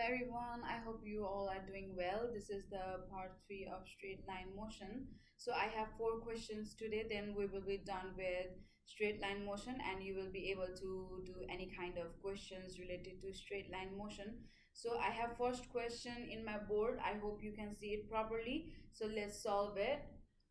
everyone, I hope you all are doing well. This is the part 3 of straight line motion. So I have four questions today, then we will be done with straight line motion and you will be able to do any kind of questions related to straight line motion. So I have first question in my board. I hope you can see it properly. So let's solve it.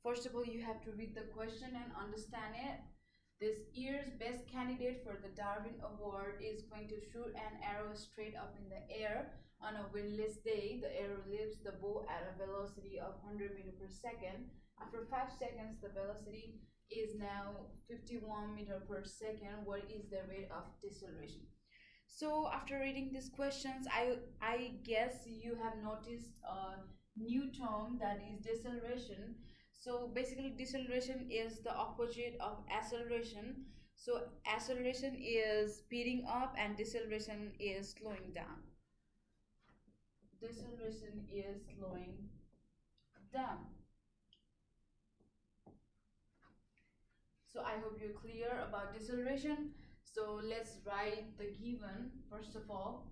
First of all, you have to read the question and understand it. This year's best candidate for the Darwin Award is going to shoot an arrow straight up in the air. On a windless day, the arrow leaves the bow at a velocity of 100 meters per second. After 5 seconds, the velocity is now 51 meters per second. What is the rate of deceleration? So after reading these questions, I guess you have noticed a new term, that is deceleration. So basically deceleration is the opposite of acceleration. So acceleration is speeding up and deceleration is slowing down. Deceleration is slowing down. So I hope you're clear about deceleration. So let's write the given first of all.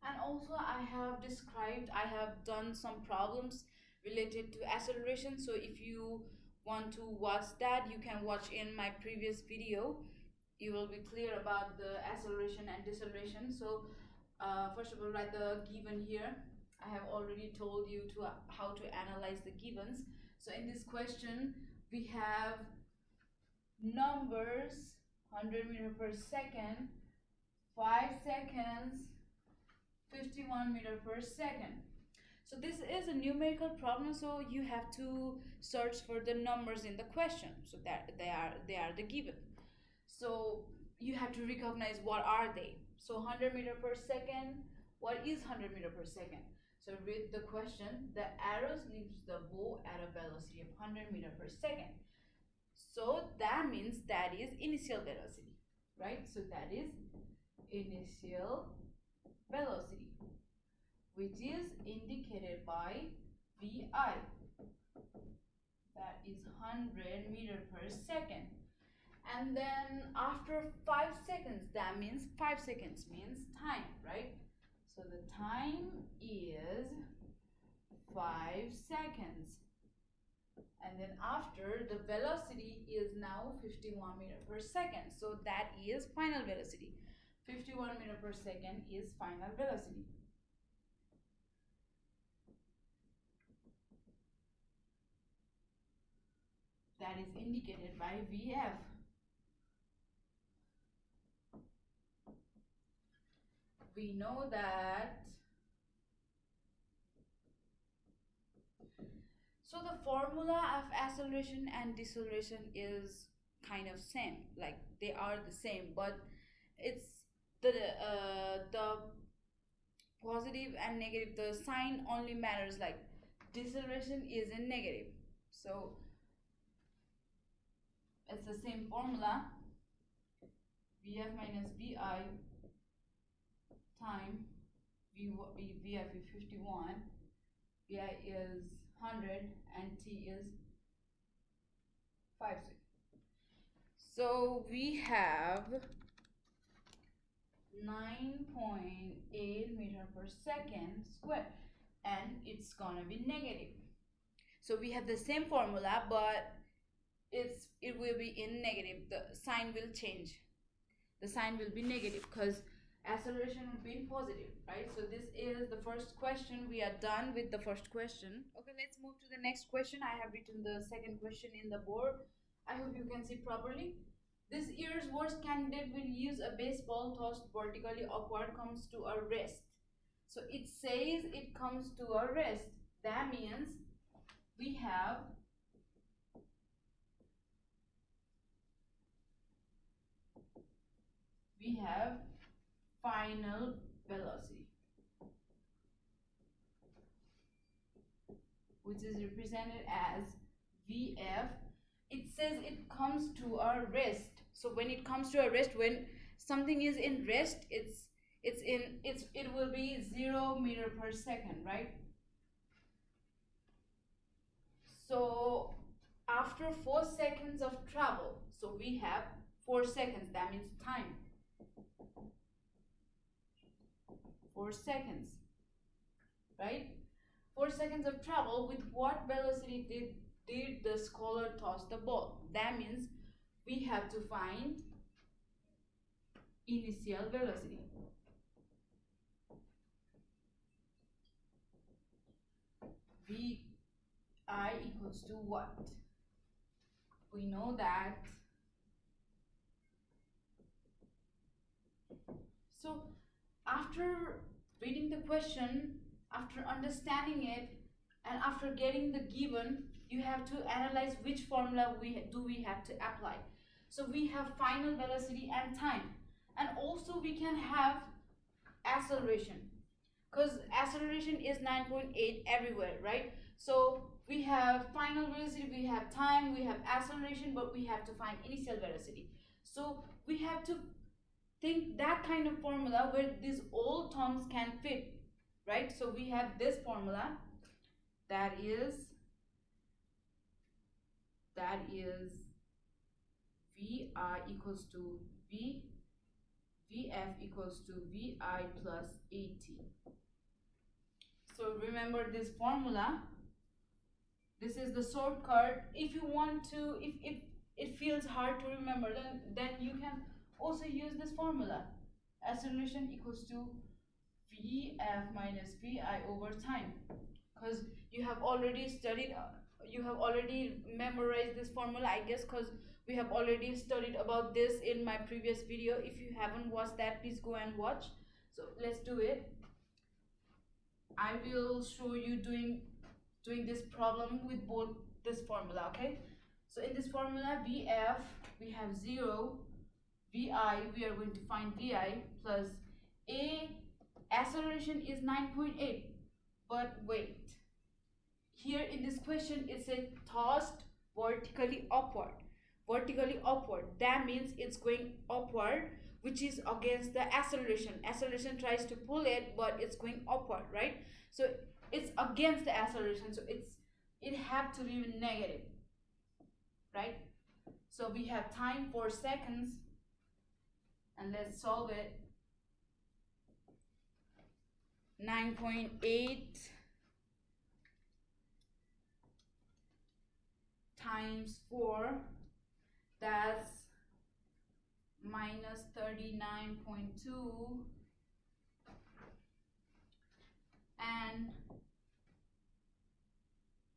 And also I have done some problems related to acceleration. So if you want to watch that, you can watch in my previous video. You will be clear about the acceleration and deceleration. So first of all, write the given here. I have already told you to how to analyze the givens. So in this question we have numbers: 100 meters per second, 5 seconds, 51 meters per second. So this is a numerical problem, so you have to search for the numbers in the question, so that they are the given. So you have to recognize what are they. So 100 meters per second, what is 100 meters per second? So read the question. The arrows leaves the bow at a velocity of 100 meters per second. So that means that is initial velocity, right? So that is initial velocity, which is indicated by VI. That is 100 meters per second. And then after 5 seconds, that means 5 seconds means time, right? So the time is 5 seconds. And then after, the velocity is now 51 meters per second. So that is final velocity. 51 meters per second is final velocity. That is indicated by VF. We know that. So the formula of acceleration and deceleration is kind of same, like they are the same, but it's the positive and negative, the sign only matters. Like deceleration is in negative, so it's the same formula: VF minus VI time VF is 51, VI is 100, and T is 5 seconds. So we have 9.8 meters per second squared, and it's gonna be negative. So we have the same formula, but it will be in negative. The sign will change. The sign will be negative because acceleration will be in positive, right? So this is the first question. We are done with the first question. Okay, let's move to the next question. I have written the second question in the board. I hope you can see properly. This year's worst candidate will use a baseball tossed vertically upward comes to a rest. So it says it comes to a rest. That means we have final velocity, which is represented as VF. It says it comes to a rest. So when it comes to a rest, when something is in rest, it will be 0 meter per second, right? So after 4 seconds of travel, so we have 4 seconds, that means time. 4 seconds, right? 4 seconds of travel. With what velocity did the scholar toss the ball? That means we have to find initial velocity. Vi equals to what? We know that. So after reading the question, after understanding it, and after getting the given, you have to analyze which formula we have to apply. So we have final velocity and time, and also we can have acceleration, because acceleration is 9.8 everywhere, right? So we have final velocity, we have time, we have acceleration, but we have to find initial velocity. So we have to think that kind of formula where these all terms can fit, right? So we have this formula that is Vi equals to Vf equals to Vi plus At. So remember this formula. This is the shortcut. If you want to, if it feels hard to remember, then you can also use this formula. Acceleration equals to Vf minus Vi over time. Because you have already studied, you have already memorized this formula, I guess, because we have already studied about this in my previous video. If you haven't watched that, please go and watch. So let's do it. I will show you doing this problem with both this formula, okay? So in this formula, Vf, we have 0, Vi, we are going to find Vi plus A, acceleration is 9.8, but wait. Here in this question, it says tossed vertically upward. Vertically upward, that means it's going upward, which is against the acceleration. Acceleration tries to pull it, but it's going upward, right? So it's against the acceleration, so it have to be negative, right? So we have time 4 seconds, and let's solve it. 9.8 times 4, that's minus 39.2, and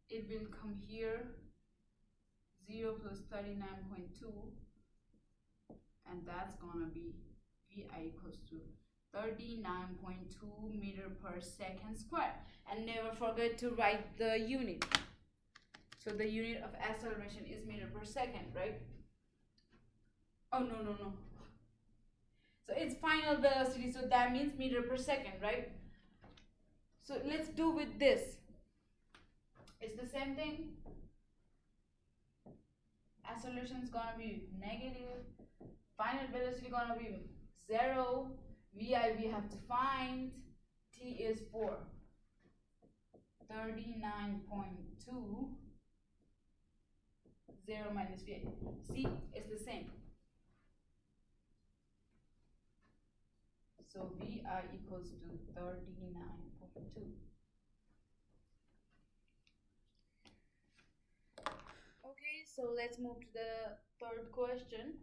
it will come here 0 plus 39.2, and that's gonna be Vi equals to 39.2 meter per second square. And never forget to write the unit. So the unit of acceleration is meter per second, right? Oh, no. So it's final velocity, so that means meter per second, right? So let's do with this. It's the same thing. Acceleration is gonna be negative. Final velocity gonna be 0. Vi we have to find. T is 4. 39.2. 0 minus Vi. See, it's the same. So Vi equals to 39.2. Okay, so let's move to the third question.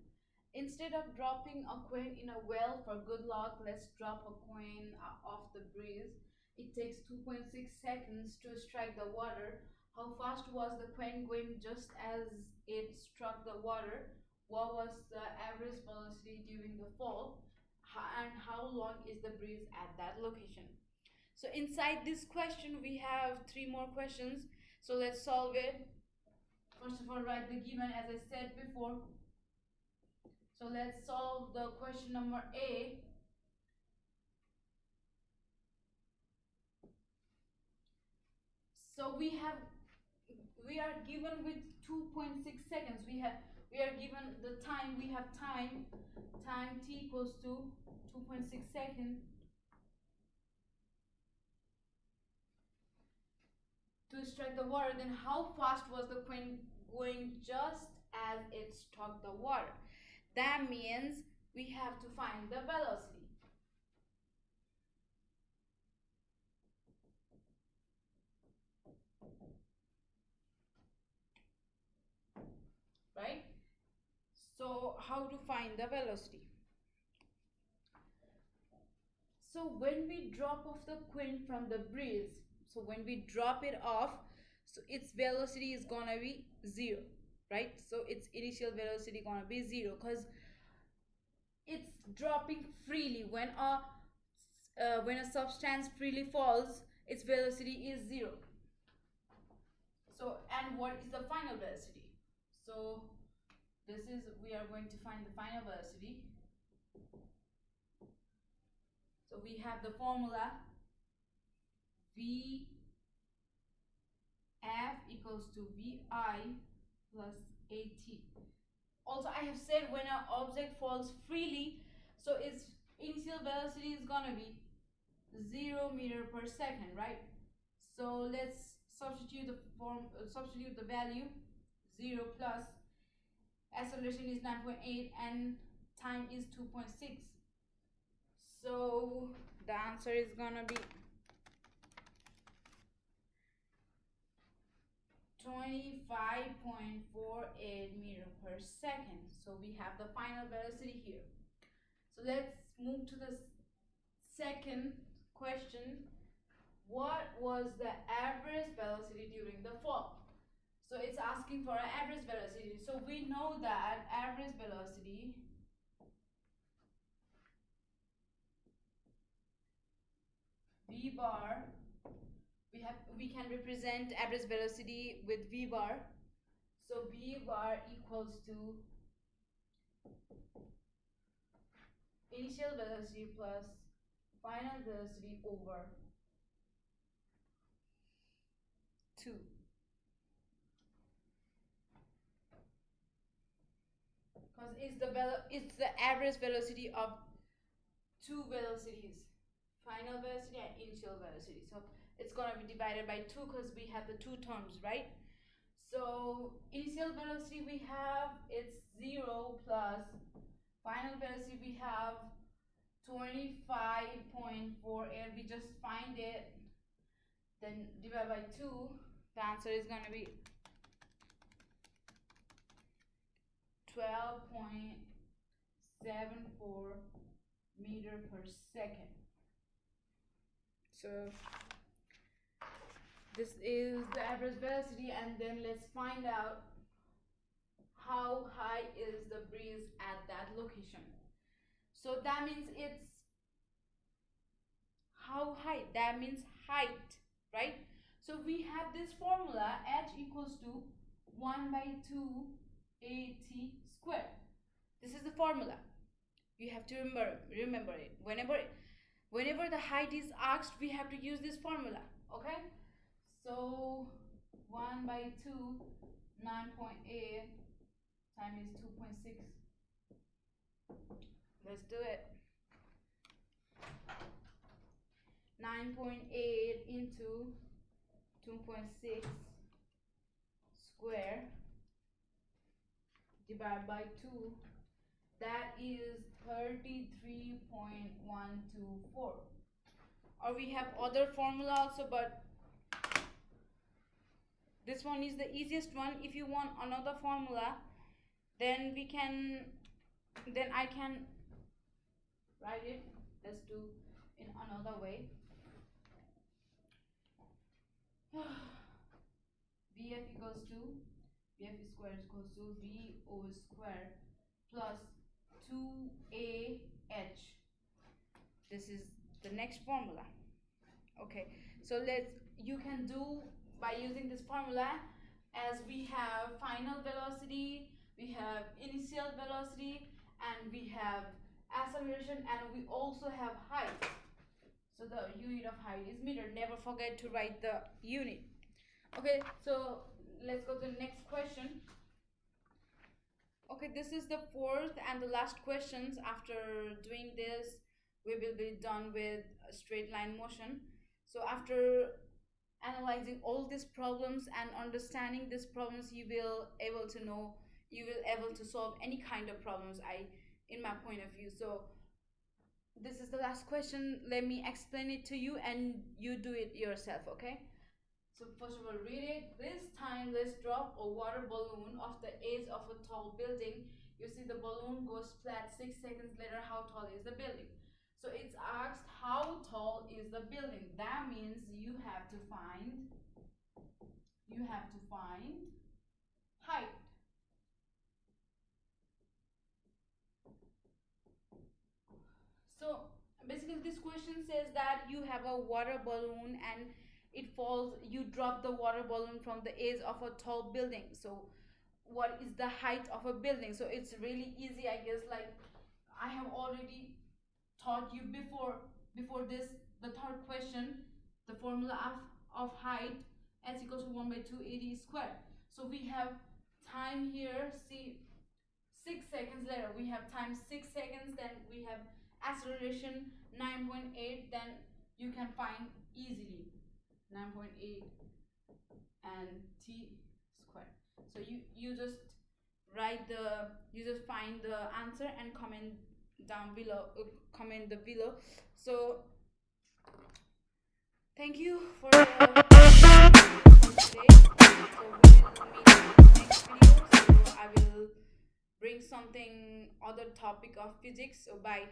Instead of dropping a coin in a well for good luck, let's drop a coin off the breeze. It takes 2.6 seconds to strike the water. How fast was the coin going just as it struck the water? What was the average velocity during the fall? And how long is the breeze at that location? So inside this question, we have 3 more questions. So let's solve it. First of all, write the given as I said before. So let's solve the question number A. So we are given with 2.6 seconds. We are given the time. We have time T equals to 2.6 seconds to strike the water. Then how fast was the coin going just as it struck the water? That means we have to find the velocity. how to find the velocity? So when we drop off the coin from the breeze, so when we drop it off, so its velocity is gonna be 0, right? So its initial velocity gonna be 0 because it's dropping freely. When a substance freely falls, its velocity is 0. So, and what is the final velocity? So this is, we are going to find the final velocity. So we have the formula V F equals to VI plus AT. Also, I have said when an object falls freely, so its initial velocity is gonna be 0 meter per second, right? So let's substitute the value. 0 plus acceleration is 9.8 and time is 2.6. So the answer is gonna be 25.48 meter per second. So we have the final velocity here. So let's move to the second question. What was the average velocity during the fall? So it's asking for an average velocity. So we know that average velocity V bar, we can represent average velocity with V bar. So V bar equals to initial velocity plus final velocity over 2. Because it's the average velocity of two velocities, final velocity and initial velocity. So it's going to be divided by 2 because we have the two terms, right? So initial velocity we have, it's 0 plus final velocity we have 25.48. We just find it, then divide by 2. The answer is going to be 12.74 meter per second. So this is the average velocity, and then let's find out how high is the breeze at that location. So that means it's how high, that means height, right? So we have this formula, h equals to 1 by 2 at squared. This is the formula. You have to remember it. Whenever the height is asked, we have to use this formula, okay? So 1 by 2, 9.8 times 2.6. Let's do it. 9.8 into 2.6 square divided by 2. That is 33.124. Or we have other formula also, but this one is the easiest one. If you want another formula, then I can write it. Let's do in another way. VF equals to VF squared equals to VO squared plus 2AH. This is the next formula. Okay, so you can do by using this formula, as we have final velocity, we have initial velocity, and we have acceleration, and we also have height. So the unit of height is meter. Never forget to write the unit. Okay, so let's go to the next question. Okay, this is the fourth and the last questions. After doing this, we will be done with straight line motion. So after analyzing all these problems and understanding these problems, you will able to solve any kind of problems, in my point of view. So this is the last question. Let me explain it to you and you do it yourself, okay? So first of all, read it. This time, let's drop a water balloon off the edge of a tall building You see the balloon goes flat. 6 seconds later, how tall is the building? So it's asked how tall is the building. That means you have to find height. So basically this question says that you have a water balloon and it falls, you drop the water balloon from the edge of a tall building. So what is the height of a building? So it's really easy, I guess. Like I have already taught you before this, the third question, the formula of height, s equals to 1 by 2 AD squared. So we have time here. See, 6 seconds later we have time 6 seconds, then we have acceleration 9.8, then you can find easily 9.8 and t squared. So you just you just find the answer and comment down below, comment the below. So thank you for the for today. So we will meet in the next video. So I will bring something other topic of physics. So bye.